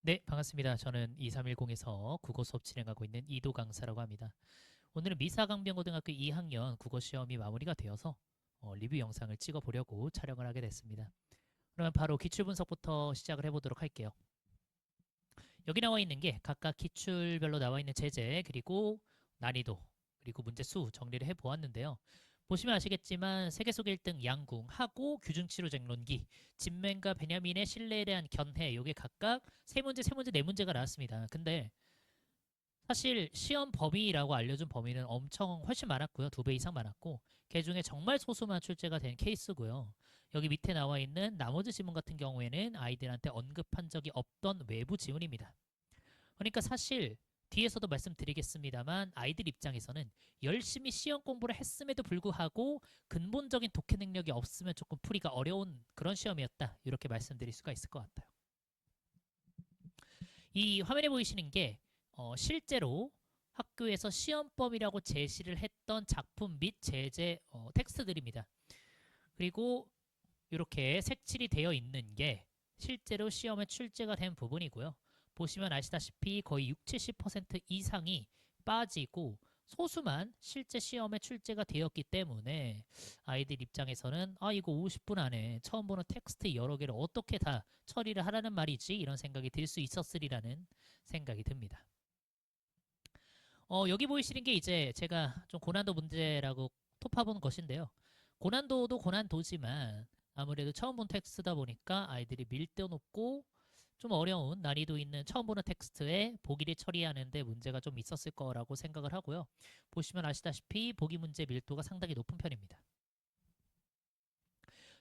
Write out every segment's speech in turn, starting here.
네, 반갑습니다. 저는 2310에서 국어 수업 진행하고 있는 이도 강사라고 합니다. 오늘은 미사강변고등학교 2학년 국어 시험이 마무리가 되어서 리뷰 영상을 찍어 보려고 촬영을 하게 됐습니다. 그러면 바로 기출 분석부터 시작을 해보도록 할게요. 여기 나와 있는 게 각각 기출별로 나와 있는 제재, 그리고 난이도, 그리고 문제 수 정리를 해보았는데요. 보시면 아시겠지만 세계 속 1등 양궁, 하고, 규준치료 쟁론기, 진맨과 베냐민의 신뢰에 대한 견해, 요게 각각 세 문제, 세 문제, 네 문제가 나왔습니다. 근데 사실 시험 범위라고 알려준 범위는 엄청 훨씬 많았고요. 2배 이상 많았고, 그 중에 정말 소수만 출제가 된 케이스고요. 여기 밑에 나와 있는 나머지 지문 같은 경우에는 아이들한테 언급한 적이 없던 외부 지문입니다. 그러니까 사실 뒤에서도 말씀드리겠습니다만 아이들 입장에서는 열심히 시험 공부를 했음에도 불구하고 근본적인 독해 능력이 없으면 조금 풀이가 어려운 그런 시험이었다. 이렇게 말씀드릴 수가 있을 것 같아요. 이 화면에 보이시는 게 실제로 학교에서 시험범위라고 제시를 했던 작품 및 제재 텍스트들입니다. 그리고 이렇게 색칠이 되어 있는 게 실제로 시험에 출제가 된 부분이고요. 보시면 아시다시피 거의 60, 70% 이상이 빠지고 소수만 실제 시험에 출제가 되었기 때문에 아이들 입장에서는 이거 50분 안에 처음 보는 텍스트 여러 개를 어떻게 다 처리를 하라는 말이지 이런 생각이 들 수 있었으리라는 생각이 듭니다. 여기 보이시는 게 이제 제가 좀 고난도 문제라고 톱해본 것인데요. 고난도도 고난도지만 아무래도 처음 본 텍스트다 보니까 아이들이 밀도 높고 좀 어려운 난이도 있는 처음 보는 텍스트에 보기를 처리하는데 문제가 좀 있었을 거라고 생각을 하고요. 보시면 아시다시피 보기 문제 밀도가 상당히 높은 편입니다.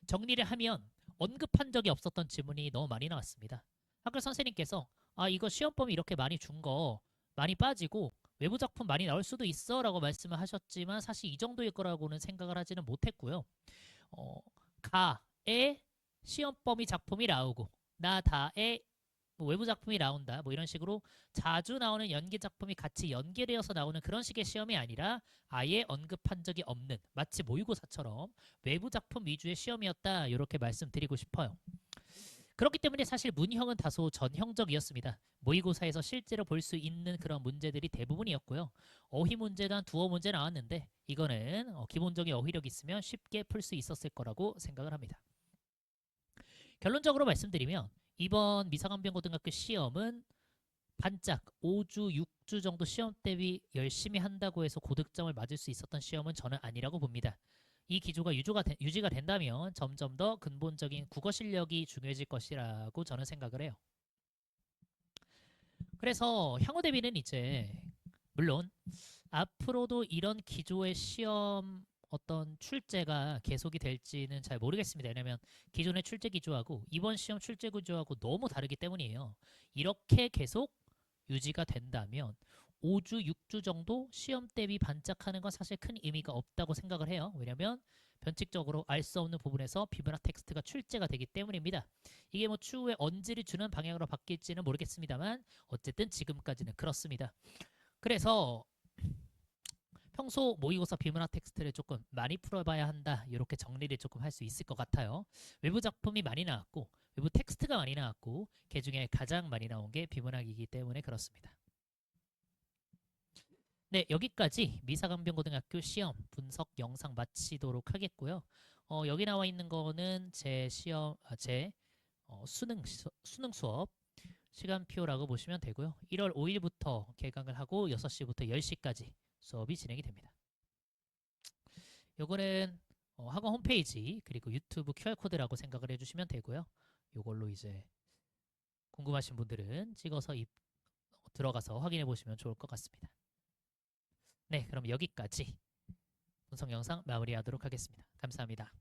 정리를 하면 언급한 적이 없었던 지문이 너무 많이 나왔습니다. 학교 선생님께서 이거 시험범위 이렇게 많이 준 거 많이 빠지고 외부 작품 많이 나올 수도 있어 라고 말씀을 하셨지만 사실 이 정도일 거라고는 생각을 하지는 못했고요. 가에 시험범위 작품이 나오고 나다에 뭐 외부 작품이 나온다 뭐 이런 식으로 자주 나오는 연기 작품이 같이 연계되어서 나오는 그런 식의 시험이 아니라 아예 언급한 적이 없는 마치 모의고사처럼 외부 작품 위주의 시험이었다 이렇게 말씀드리고 싶어요. 그렇기 때문에 사실 문형은 다소 전형적이었습니다. 모의고사에서 실제로 볼 수 있는 그런 문제들이 대부분이었고요. 어휘 문제도 한 두어 문제 나왔는데 이거는 기본적인 어휘력 있으면 쉽게 풀 수 있었을 거라고 생각을 합니다. 결론적으로 말씀드리면 이번 미사관병고등학교 시험은 반짝 5주, 6주 정도 시험 대비 열심히 한다고 해서 고득점을 맞을 수 있었던 시험은 저는 아니라고 봅니다. 이 기조가 유지가 된다면 점점 더 근본적인 국어 실력이 중요해질 것이라고 저는 생각을 해요. 그래서 향후 대비는 이제 물론 앞으로도 이런 기조의 시험 어떤 출제가 계속이 될지는 잘 모르겠습니다. 왜냐하면 기존의 출제 기조하고 이번 시험 출제 기조하고 너무 다르기 때문이에요. 이렇게 계속 유지가 된다면 5주, 6주 정도 시험 대비 반짝하는 건 사실 큰 의미가 없다고 생각을 해요. 왜냐하면 변칙적으로 알 수 없는 부분에서 비문학 텍스트가 출제가 되기 때문입니다. 이게 뭐 추후에 언지를 주는 방향으로 바뀔지는 모르겠습니다만 어쨌든 지금까지는 그렇습니다. 그래서 평소 모의고사 비문학 텍스트를 조금 많이 풀어봐야 한다 이렇게 정리를 조금 할 수 있을 것 같아요. 외부 작품이 많이 나왔고 외부 텍스트가 많이 나왔고 그 중에 가장 많이 나온 게 비문학이기 때문에 그렇습니다. 네, 여기까지 미사강변고등학교 시험 분석 영상 마치도록 하겠고요. 여기 나와 있는 거는 제 시험, 수능 수업 시간표라고 보시면 되고요. 1월 5일부터 개강을 하고 6시부터 10시까지 수업이 진행이 됩니다. 요거는 학원 홈페이지 그리고 유튜브 QR코드라고 생각을 해주시면 되고요. 요걸로 이제 궁금하신 분들은 찍어서 들어가서 확인해 보시면 좋을 것 같습니다. 네, 그럼 여기까지 분석 영상 마무리하도록 하겠습니다. 감사합니다.